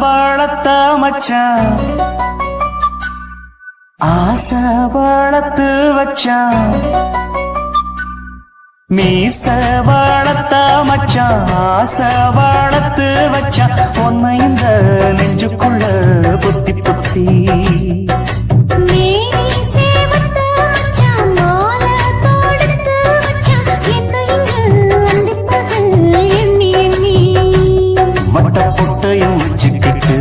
வளர்த்த மச்சான் ஆசை வளர்த்து வச்சான் மீச வளர்த்த மச்சான் ஆசை வளர்த்து வச்சான் உன்னை இந்த நெஞ்சுக்குள்ள புத்தி புத்தி மட்ட பொட்டையும் வச்சுக்கிட்டு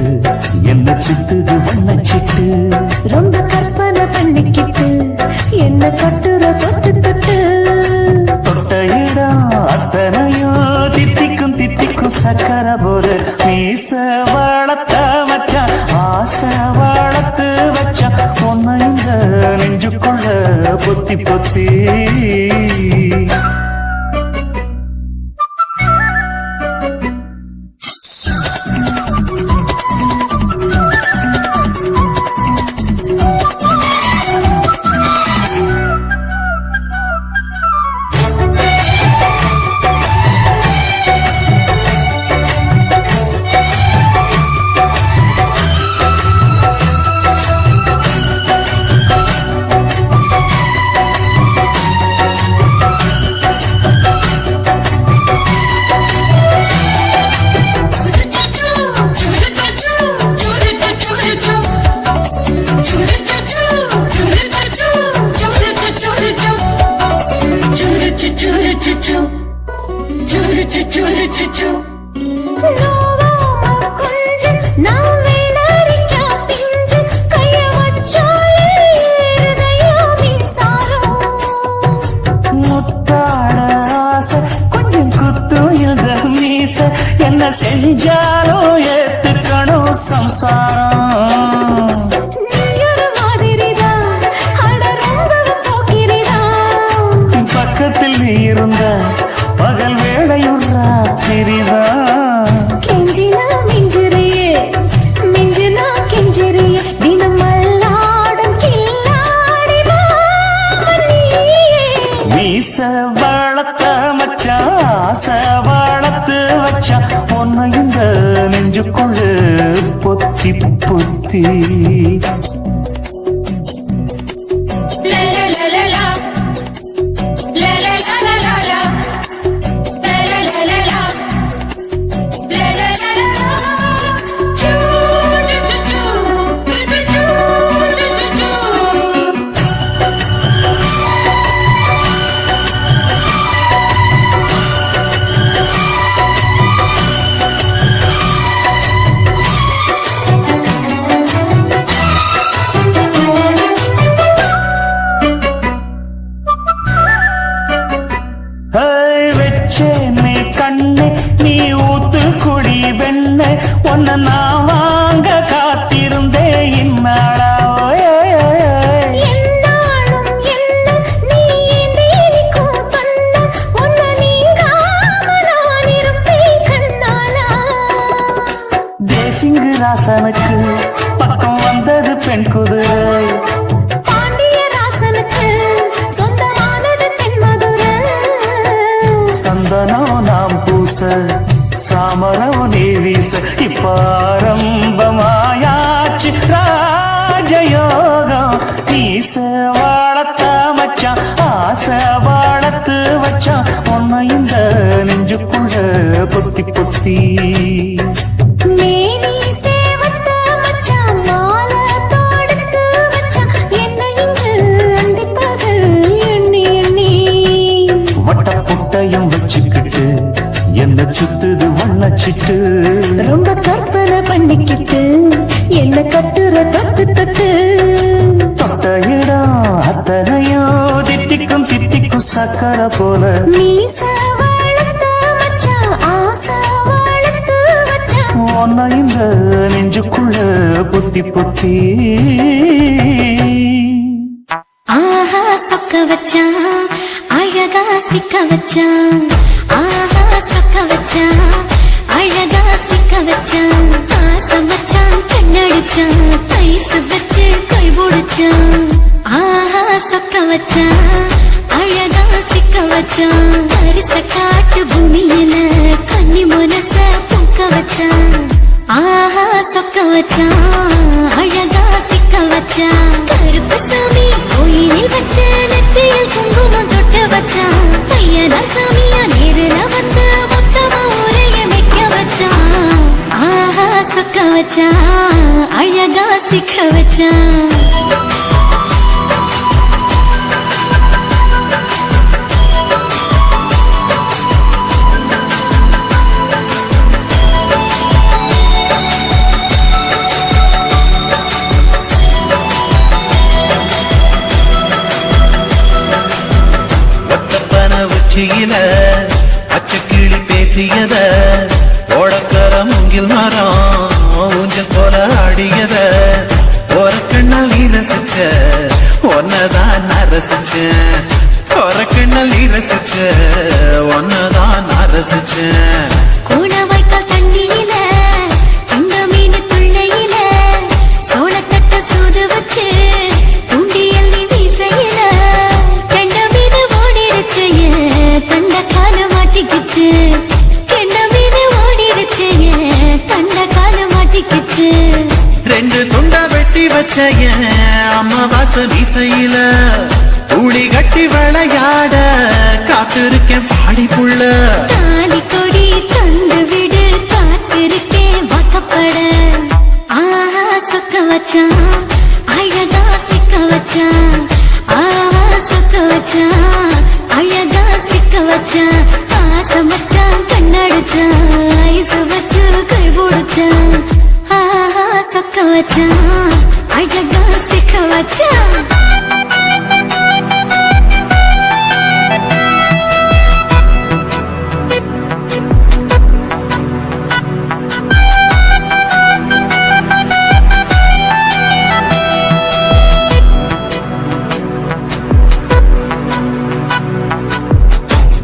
என்ன சித்துது வண்ண சிட்டு ரொம்ப கற்பனை பண்ணிக்கிட்டு என்ன கட்டுற தொட்டு தொட்டு தொட்ட இடம் அத்தனையோ தித்திக்கும் தித்திக்கும் சக்கர போரு மீச வளர்த்த வச்சான் ஆசை வளர்த்து வச்சான் உன்னை இந்த நெஞ்சுக்குள்ள பொத்தி பொத்தி கொஞ்சம் குத்தும் இந்த மீச என்ன செஞ்சாலும் ஏத்துக்கணும் சம்சாரம் பக்கத்தில் நீ இருந்த பகல் வேளையும் ராத்திரிதான் கெஞ்சினா மிஞ்சிறியே மிஞ்சினா கெஞ்சிறியே தினம் மல்லாடும் கில்லாடி மீச வளர்த்த மச்சான் ஆசை வளர்த்து வச்சான் உன்னை இந்த நெஞ்சுக்குள்ள பொத்தி பொத்தி வெச்சேனே கண்ணே நீ ஊத்து குடி வெண்ண உன்னை நான் வாங்க காத்திருந்தே இந்நாளா தேசிங்கு ராசனுக்கு பக்கம் வந்தது பெண் குதிரை சந்தனம் நாம் பூச சாமரம் நீ வீச இப்பாரம்பமாயாச்சு ராஜயோகம் நீச வளர்த்த மச்சான் ஆசை வளர்த்து வச்சான் உன்னை இந்த நெஞ்சுக்குள்ள பொத்தி பொத்தி பொட்டையும் வச்சுக்கிட்டு என்ன சுத்துது வண்ண சிட்டு ரொம்ப கற்பனை பண்ணிக்கிட்டு என்ன கட்டுற தொட்டு தொட்டு தொட்ட இடம் அத்தனையோ தித்திக்கும் தித்திக்கும் சக்கர போல உன்னை இந்த நெஞ்சுக்குள்ள பொத்தி பொத்தி ஆஹா சொக்க வச்சான் அழகா சிக்க வச்சான் ஆஹா சொக்க வச்சான் அழகா சிக்க வச்சான் ஆசை வச்சான் கண்ணடிச்சான் ஐஸ் வச்சு கை பிடிச்சான் ஆஹா சொக்க வச்சான் அழகா சிக்க வச்சான் அரிச காட்டு பூமியில கன்னி மனச பூக்க வச்சான் ஆஹா வச்சான் அழகா சிக்க வச்சான் கருப்பு சாமி கோயிலில் வச்ச நெத்தியில் குங்குமம் தொட்டு வச்சான் பையனா சாமியா நேரில் வந்து மொத்தமா ஊரைய வைக்க வச்சான் ஆஹா சொக்க வச்சான் அழகா சிக்க வச்சான் பச்சைக்கிளி பேசியத ஓடக்கர மூங்கில் மரம் ஊஞ்சல் போல ஆடியத ஒரு கண்ணால் நீ ரசிச்ச ஒன்னதான் நான் ரசிச்சேன் ஒரு கண்ணால் நீ ரசிச்ச ஒன்னதான் நான் ரசிச்சேன் கூட வாய்க்கால் தண்ணியில கண்ட மீன் துள்ளையில சோளத்தட்ட சூது வச்சு தூண்டியல் நீ வீசையில கண்ட மீன் ஓடிடுச்சு தண்ட கால மாட்டிக்கிச்சு கண்ட மீன் ஓடிடுச்சு தண்ட கால மாட்டிக்கிச்சு ரெண்டு துண்டா வெட்டி வச்ச அம்மாவாச வீசையில ஊழி கட்டி விளையாட காத்திருக்கேன் பாடி புள்ள தாலி கொடி தந்து விடு காத்திருக்கேன் வாக்கப்பட ஆஹா சொக்க வச்சான் அழகா சிக்க வச்சான் ஆஹா சொக்க வச்சான் அழகா சிக்க வச்சான் ஆசை மச்சான் கண்ணடிச்சான் ஐசு வச்சு கை போடுச்சான் ஆஹா சொக்க வச்சான் அழகா சிக்க வச்சான்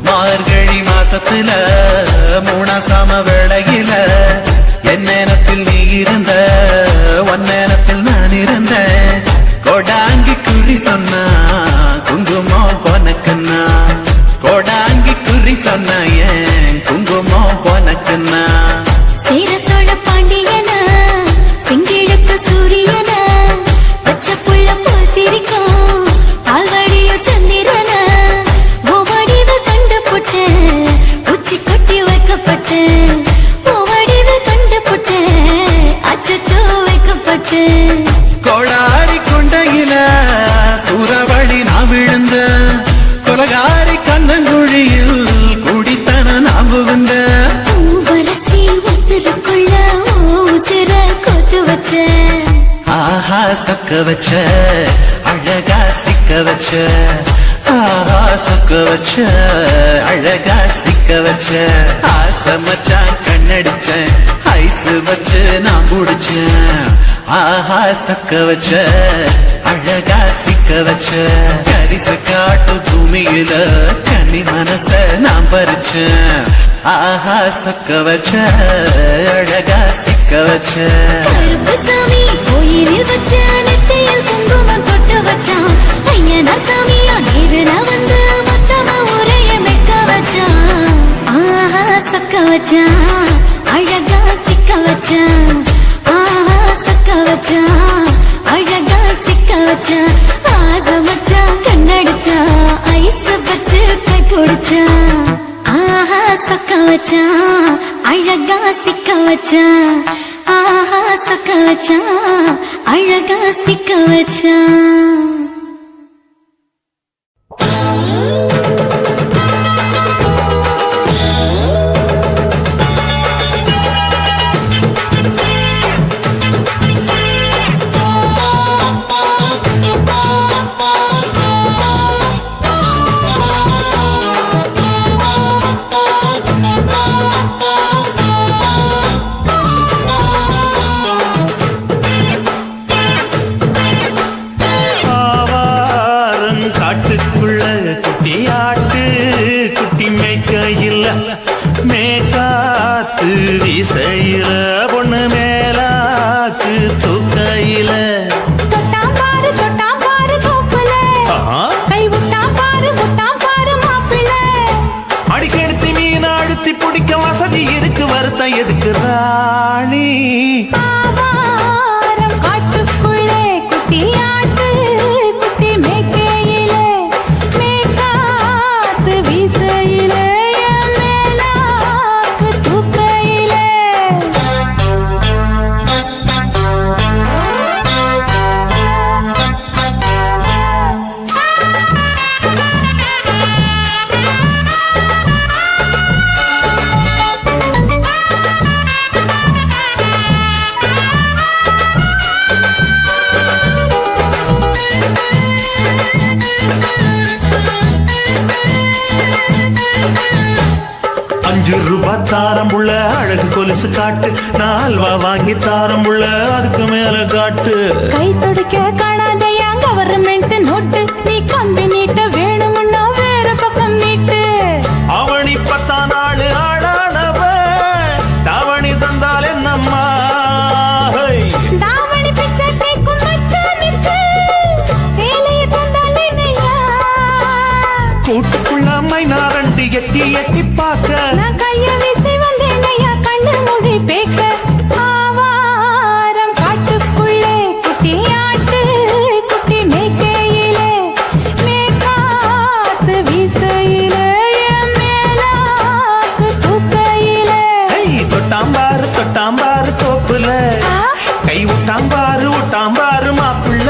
மார்கழி மாசத்துல மூணாசாம வேளையில என் நேரத்தில் நீ இருந்த உன் நேரத்தில் நான் இருந்தேன் கோடாங்கி குறி சொன்னா குங்குமம் போனக்குன்னா கோடாங்கி குறி சொன்னா ஏன் குங்குமம் போனக்குன்னா சேர சோழ பாண்டியனா செங்கிழக்கு சூரியனா பச்சை புள்ள போல் சிரிக்கும் பால்வாடியோ சந்திரனா ஓவாடிவு கண்டுபுட்ட உச்சி கொட்டி வைக்கப்பட்ட ஓவாடிவு கண்டுபுட்ட அச்சச்சோ வைக்கப்பட்ட கோடாரி கொண்டையில சூறாவளி நான் விழுந்த கொலகாரி கண்ணங்குழியில் குடித்தன நான் விழுந்த வரசி உசுருக்குள்ள உசுர கொத்து வச்ச ஆஹா சொக்க வச்ச அழகா சிக்க வச்ச ஆஹா சொக்க வச்ச அழகா சிக்க வச்ச ஆசை மச்சான் கண்ணடிச்சேன் ஐசு வச்சு நான் குடிச்சேன் ஆஹா சொக்க வச்ச அழகா சிக்க வச்ச கரிச காட்டு பூமியில கனி மனச நான் பறிச்சேன் ஆஹா சொக்க வச்ச அழகா சிக்க வச்ச கருப்பு சாமி கோயிலில் வச்ச நெத்தியில் குங்குமம் தொட்டு வச்சான் ஐயனா சாமியா நேரில் வந்து மொத்தமா உரைய மெக்க வச்சான் ஆஹா சொக்க வச்சான் அழகா சிக்க வச்சான் ஆஹா சொக்க வச்சான் அழகா சிக்க வச்சான் ஆசை மச்சான் கண்ணடிச்சான் ஐஸ் வச்சு கை பிடிச்சான் ஆஹா சொக்க வச்சான் அழகா சிக்க வச்சான் ஆஹா சொக்க வச்சான் அழகா சிக்க வச்சான் கொலுசு காட்டு, நான் அல்வா வாங்கி தாரம் உள்ள அதுக்கு மேல காட்டு. கை துடிக்க காணாதையா கவர்மெண்ட் நோட்டு, நீ கம்பி நீட்ட வேணும்னா வேற பக்கம் நீட்டு. அவனி 10 நாள் ஆளானவ தாவணி தந்தால் என்னம்மா? தாவணி பிச்சை கேக்கும் மச்சானுக்கு சேலைய தந்தால் என்னையா? கூட்டுக்குள்ள மைனாரண்டி எட்டி எட்டி பார்க்க, நான் கைய வீசி வந்தேனையா கண்ணு மொழி பேக்க. ஆவாரம் காட்டுக்குள்ளே குட்டி ஆட்டு குட்டி மேய்க்கையிலே, மேற்காத்து வீசையிலே, மேலாக்கு தூக்கையிலே. தொட்டாம்பாரு தோப்புல, கை விட்டாம்பாரு மாப்பிள்ள.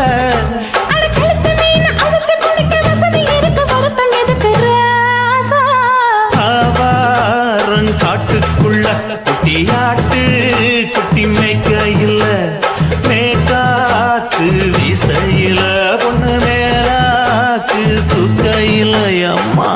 கழுத்து மீன் அழுத்து குடிக்க வசதி இருக்கு, வருத்தம் எதுக்கு ராசா? ஆவாரம் காட்டுக்குள்ள குட்டியாட்டு குட்டி மேய்க்கையில, மேற்காத்து வீசையில, பொண்ணு மேலாக்கு தூக்கையில. அம்மா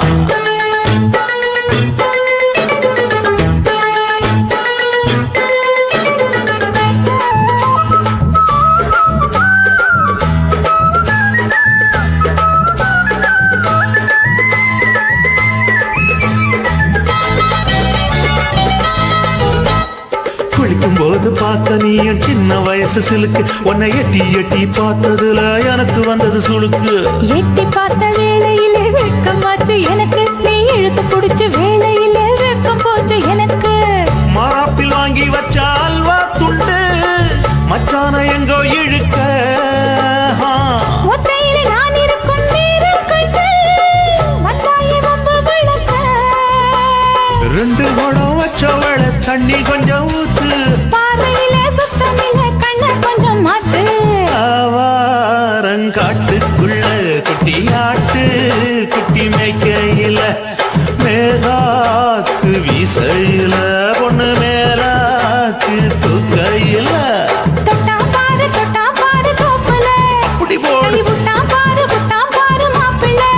போது பார்த்த நீயும் சின்ன வயசு சிலுக்கு, உன்னை எட்டி எட்டி பார்த்ததுல எனக்கு வந்தது சுளுக்கு. எட்டி பார்த்த வேளையிலே வெட்கம் ஆச்சு எனக்கு, நீ இழுத்து புடிச்ச வேளையிலே வெட்கம் போச்சு எனக்கு. மாறாப்பில் வாங்கி வச்ச அல்வா துண்டு மச்சான எங்கோ இழுக்க, ஒத்தையிலே நான் இருக்கும் நேரம் கண்டு வந்தாயே வம்பு விளக்க. 2 குடம் வச்சவள தண்ணி கொஞ்சம் ஊத்து, பார்வையிலே சுத்தமில்லை கண்ண கொஞ்சம் மாத்து. ஆவாரங்காட்டுக்குள்ள குட்டியாட்டு குட்டி மேய்க்கையில, மேலாக்கு வீசையில, பொண்ணு மேலாக்கு தூக்கையில. தொட்டா பாரு தோப்புல, அப்படி போடு. கை விட்டாம் பாரு மாப்பிள்ளை.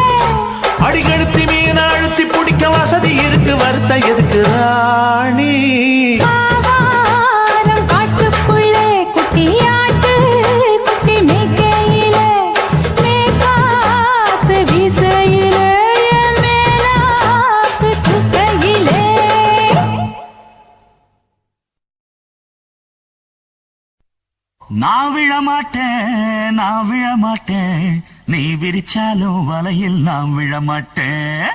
அடிகழுத்தி மீன் அழுத்தி பிடிக்க வசதி இருக்கு, வருத்த எதுக்கு ராணி? ஆவாரம் காட்டுக்குள்ளே குட்டியாட்டு குட்டி மேய்க்கையிலே, மேற்காத்து வீசையிலே, மேலாக்கு தூக்கையிலே. நான் விழமாட்டேன், நீ விரிச்சாலும் வலையில் நான் விழமாட்டேன்.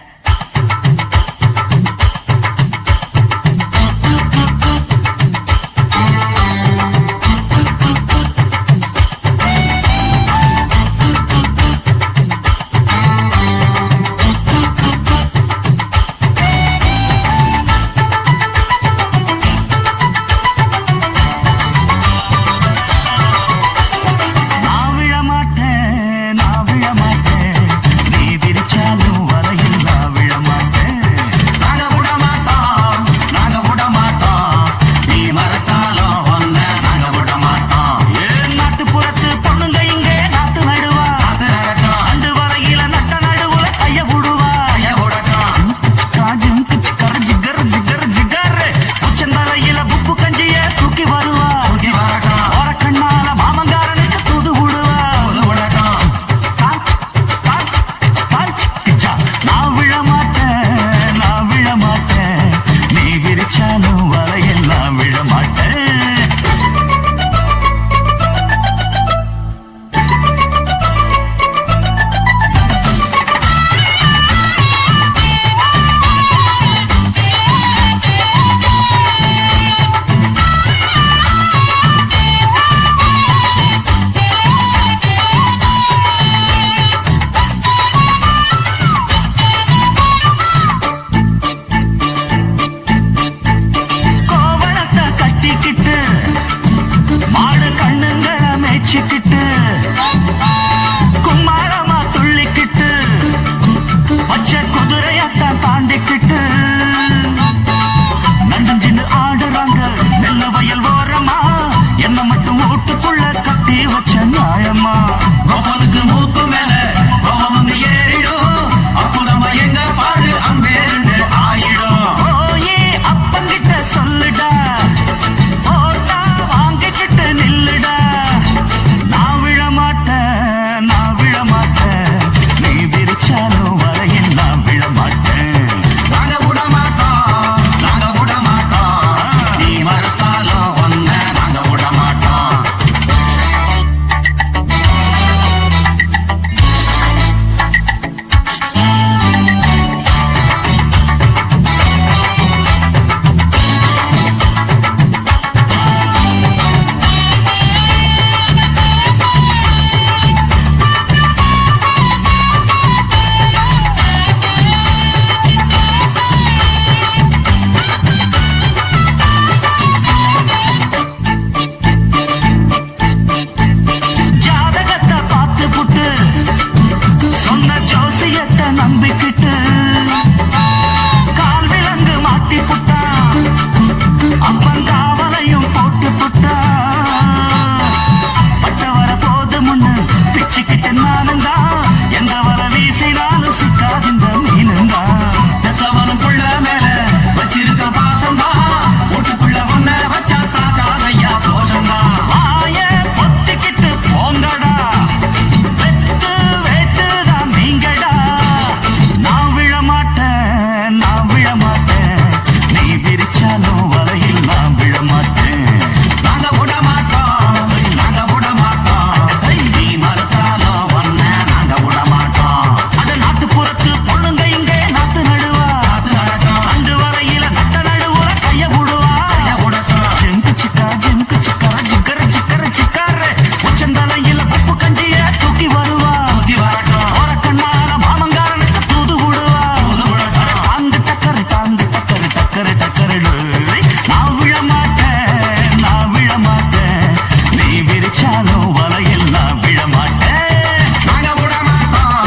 விரிச்சாலும் வலையில் நான் விழமாட்டேன். நாங்க விட மாட்டோம்,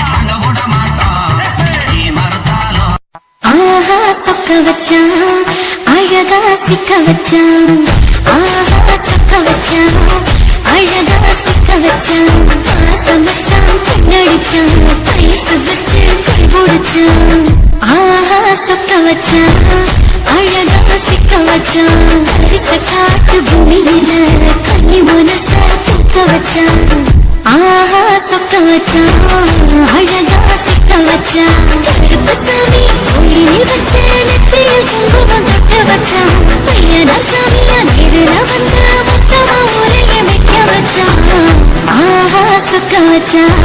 நாங்க விட மாட்டோம். நீ மறுத்தாலும் ஆஹா சொக்க வச்சான் அழகா சிக்க வச்சான் ஆஹா சொக்க வச்சான் அழகா சிக்க வச்சான் ஆசம் வச்சான் கண்ணடிச்சான் ஐசு வச்சு கை போடுச்சான் ஆஹா சொக்க வச்சான் அழகா சிக்க வச்சான் பரிச காட்டு பூமியில கண்ணி மனச பூக்க வச்சான் ஆஹா சொக்க வச்சான் அழகா சிக்க வச்சான் கருப்பசாமி கோயிலில் வச்ச நெத்தியில் குங்குமம் தொட்ட வச்சான் பையனா சாமியா நேருல வந்து மொத்தமா உரைய வைக்க வச்சான் ஆஹா சொக்க வச்சான்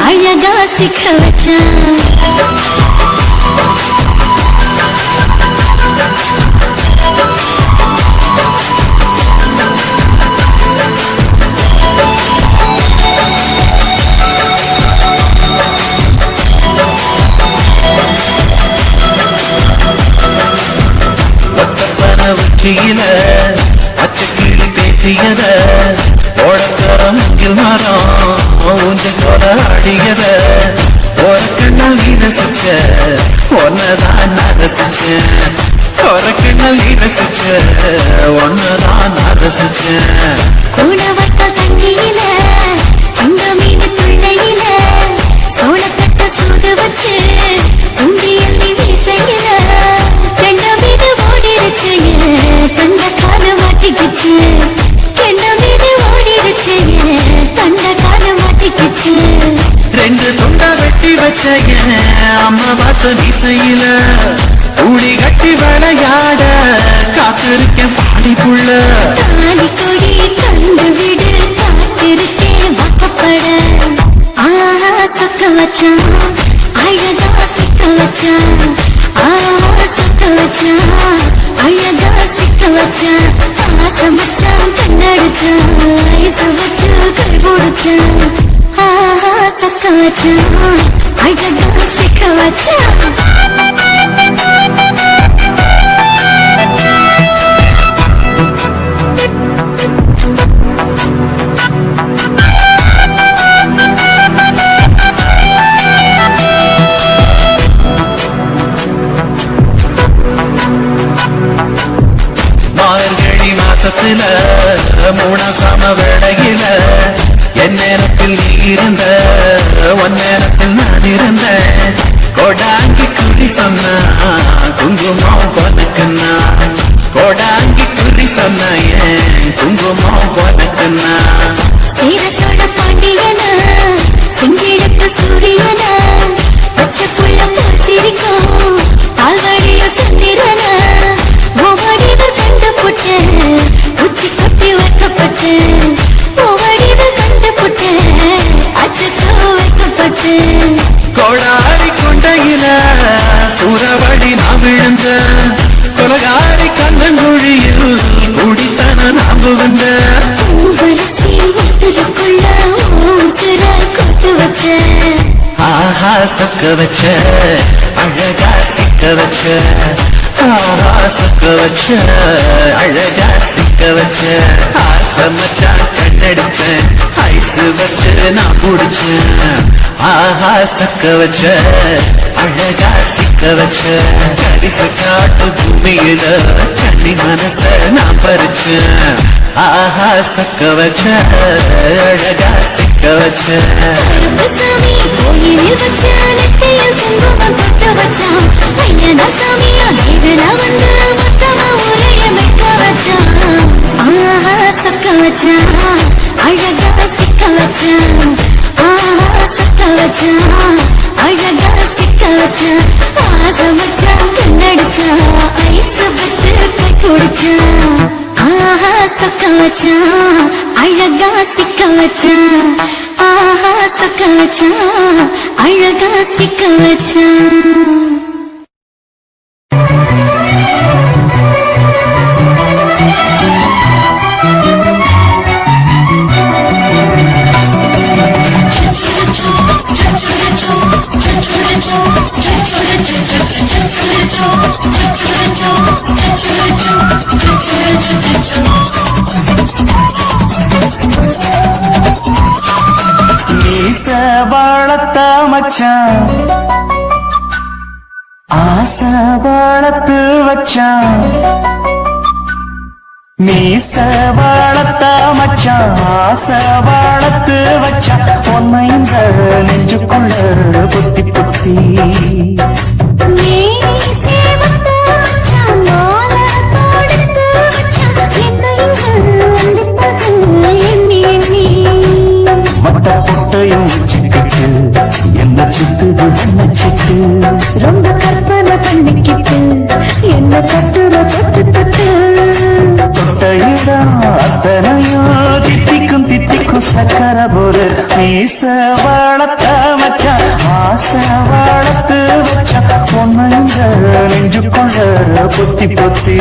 அழகா சிக்க வச்சான் உச்சியில பச்சை கிளி பேசியத ஓடக்கர முங்கில் மரம் ஊஞ்சல் போல ஆடியத ஒரு கண்ணல் நீ ரசிச்ச ஒன்னதான் நான் ரசிச்சேன் ஒரு கண்ணல் நீ ரசிச்ச ஒன்னதான் நான் ரசிச்சேன் கூடவட்ட தண்ணியில அந்த மீன் துள்ளையில சோளக்கட்ட சூடு வச்சு உண்டியல்லி வீசையில கெண்ட மீது ஓடிருச்சு தந்த காலு மாட்டிக்கிச்சு கெண்ட மீது ஓடிருச்சு தந்த காலு மாட்டிக்கிச்சு ரெண்டு துண்டா வெட்டி வச்ச அம்மா வாச வீசையில ஊடி கட்டி விளையாட காத்திருக்கேன் பாடி புள்ள தாலி கொடி தந்து விடு காத்திருக்கேன் வாக்கப்பட ஆஹா சொக்க வச்சான் அழகா சிக்க வச்சான் ஆஹா சொக்க வச்சான் அழகா சிக்க வச்சான் ஆசை மச்சான் கண்ணடிச்சான் ஐசு வச்சு கை போடுச்சான் ஆஹா சொக்க வச்சான் அழகா சிக்க வச்சான் மார்கழி மாசத்துல மூணாசாம வேளையில என் நேரத்தில் நீ இருந்த உன் நேரத்தில் நான் இருந்தேன் கோடாங்கி குறி சொன்னா குங்குமம் உனக்குன்னா கோடாங்கி குறி சொன்ன ஏன் குங்குமம் உனக்குன்னா சீரத்தோட பாண்டியனா செங்கிழக்கு சூரியனா பச்சை புள்ள போல் சிரிக்கும் பால்வாடிய சந்திரனா ஓவடிவு கண்டுபுட்ட உச்சி கொட்டி வைக்கப்பட்டு ஓவடிவு கண்டுபுட்ட அச்சோ வைக்கப்பட்டு கோடாரி கொண்டையில சூறவடி நான் விழுந்த கொலகாரி கண்ணங்குழியில் குடித்தன நாம் வந்த வரிசை உசுருக்குள்ள உசுர கொத்து வச்ச ஆஹா சொக்க வச்ச அழகா சிக்க வச்ச ஆஹா சொக்க வச்ச அழகா சிக்க வச்ச ஆசை மச்சான் கண்ணடிச்சேன் ஐசு வச்சு நான் குடிச்சேன் ஆஹா சொக்க வச்ச அழகா சிக்க வச்ச கரிச காட்டு பூமியில கண்ணி மனச நான் பறிச்சேன் ஆஹா சொக்க வச்ச அழகா சிக்க வச்ச கருப்பசாமி கோயிலில் வச்ச நெத்தியில் குங்குமம் தொட்டு வச்சான் பையனா சாமியா நேருல வந்து மொத்தமா உரைய வைக்க வச்சான் ஆஹா சொக்க வச்சான் அழகா சிக்க வச்சான் ஆஹா சொக்க வச்சான் அழகா சிக்க வச்சான் ஆசை வச்சான் கண்ணடிச்சான் ஐசு வச்சு கை குடிச்சான் ஆஹா சொக்க வச்சான் அழகா சிக்க வச்சான் ஆஹா சொக்க வச்சான் அழகா சிக்க வச்சான் Straight to the top. வளர்த்த மச்சான் ஆசை வளர்த்து வச்சான் மீச வளர்த்த மச்சான் ஆசை வளர்த்து வச்சான் உன்னை இந்த நெஞ்சுக்குள்ள புத்தி புத்தி மட்ட பொட்டையும் வச்சுக்கிட்டு என்ன சுத்துது என்ன சிட்டு ரொம்ப கற்பனை பண்ணிக்கிட்டு என்ன கட்டுற தொட்டு தொட்டு தொட்டையிடம் அத்தனையும் தித்திக்கும் தித்திக்கும் சக்கர போரு மீச வளர்த்த மச்சான் ஆசை வளர்த்து வச்சான் பொண்ணு நெஞ்சுக்குள்ள பொத்தி பொத்தி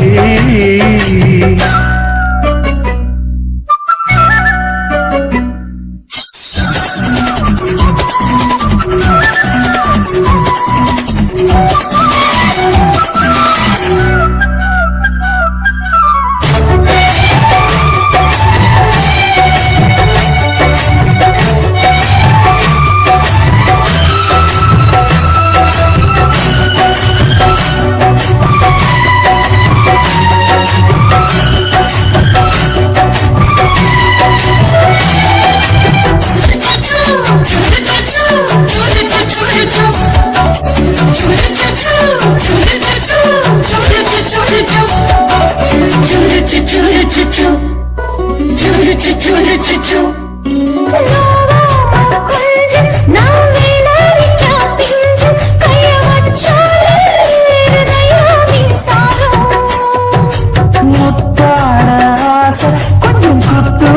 கொஞ்சம் குத்து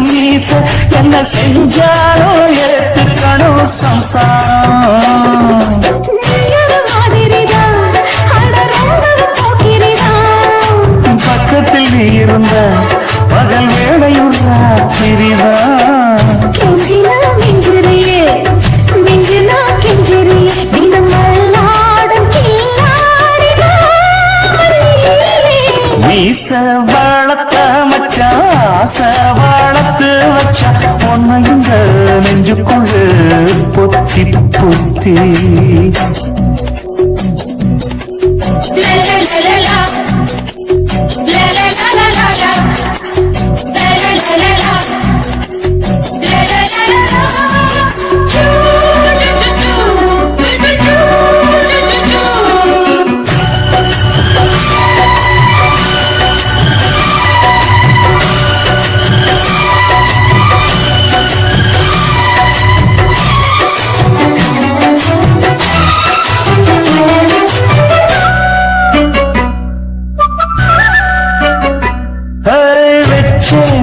மீச என்ன செஞ்சாலோ ஏத்துக்கணும் சம்சாரம் பக்கத்தில் நீ இருந்த பகல் வேளையும் ராத்திரிதான் கெஞ்சினா மிஞ்சிரியே மிஞ்சினா கெஞ்சிரியே தினம் மல்லாடும் மீச வளர்த்த மச்சான் ஆசை வளர்த்து வச்சான் பொண்ணு இந்த நெஞ்சுக்குள்ள பொத்தி பொத்தி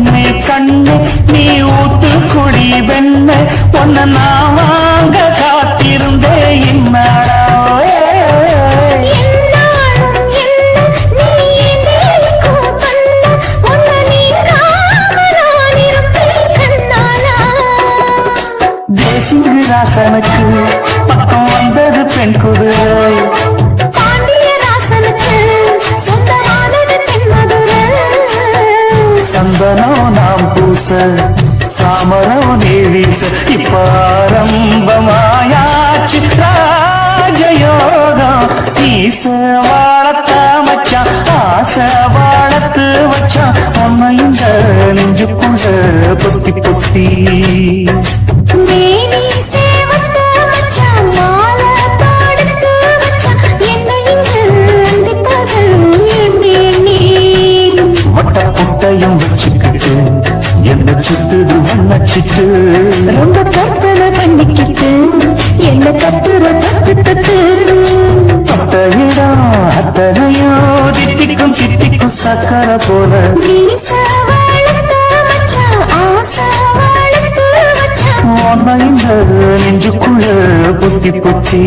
நீ கண்ணு நீ ஊத்து குடி வெண்ண பொண்ண நான் வாங்க காத்திருந்தே இன்னாடா தேசிங்கராசனுக்கு பக்கம் வந்தது பெண் குதிரை சந்தனம் நாம் பூச சாமரம் நீ வீச இப்ப ஆரம்பமாயாச்சு ராஜயோகம் ஈச வாழத்த மச்சான் ஆசை வாழத்து வச்சான் அம்மா இந்த நெஞ்சுக்குள்ள பொத்தி பொத்தி வட்ட புட்டையும் வச்சுக்கிட்டு என்ன சுத்துது வண்ணச்சிட்டு ரொம்ப கற்பனை பண்ணிக்கிட்டு என்ன கத்துற தட்டு தட்டு தொட்டையிடம் அத்தனையோ தித்திக்கும் தித்திக்கும் சக்கர போல நெஞ்சுக்குள்ள புத்தி புத்தி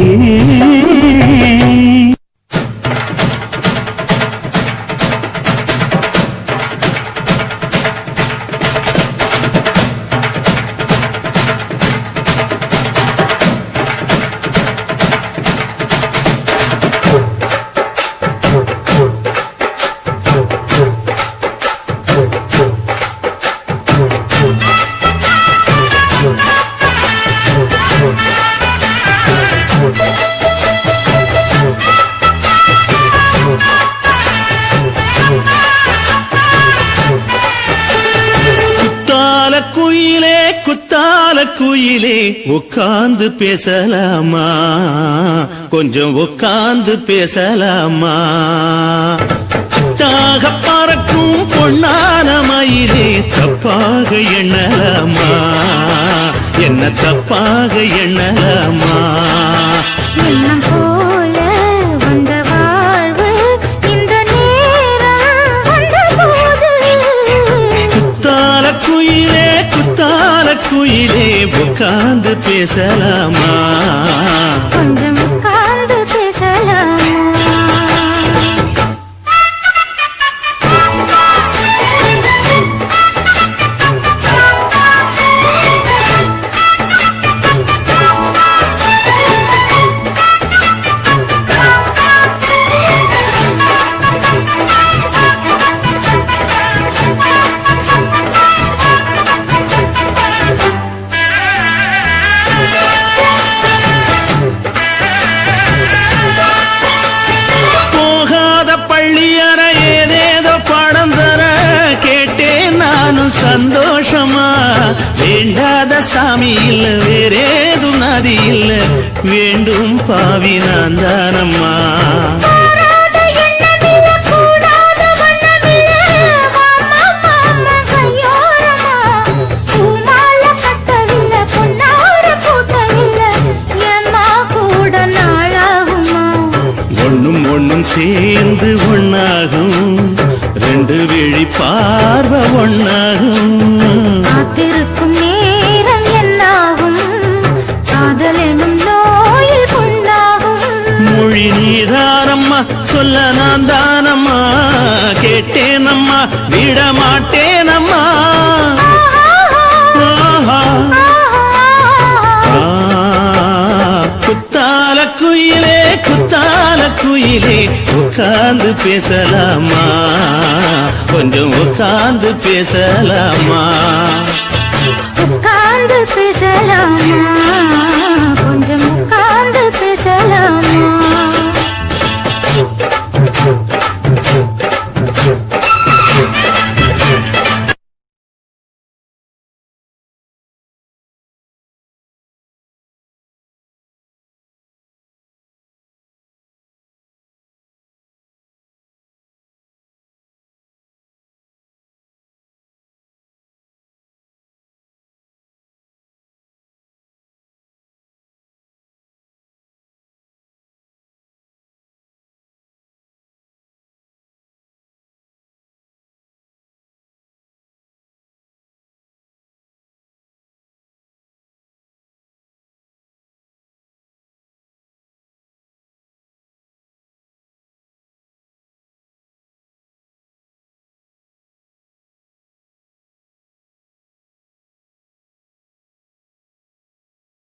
குயிலே குத்தால குயிலே உட்கார்ந்து பேசலாமா கொஞ்சம் உட்கார்ந்து பேசலாமா சிட்டாக பறக்கும் பொன்னான மயிலே தப்பாக எண்ணலாமா என்ன தப்பாக எண்ணலாமா எண்ணம் போல வந்த வாழ்வு இந்த நேரம் வந்தபோது குத்தால குயிலே உட்கார்ந்து பேசலாமா கொஞ்சம் உட்கார்ந்து பேசலாமா சந்தோஷமா வேண்டாத சாமி இல்ல வேறேதும் நதி இல்ல வேண்டும் பாவி நான் தானம்மா ஒண்ணும் ஒண்ணும் சேர்ந்து ஒண்ணாகும் ரெண்டு விழி பார்வை ஒண்ணாகும் காத்திருக்கும் நேரம் என்னாகும் காதல் எனும் நோயில் புண்ணாகும் மொழி நீதானம்மா சொல்ல நான் தானம்மா கேட்டேனம்மா விட மாட்டேனம்மா குத்தால குயிலே உட்கார்ந்து பேசலாமா கொஞ்சம் உட்கார்ந்து பேசலாமா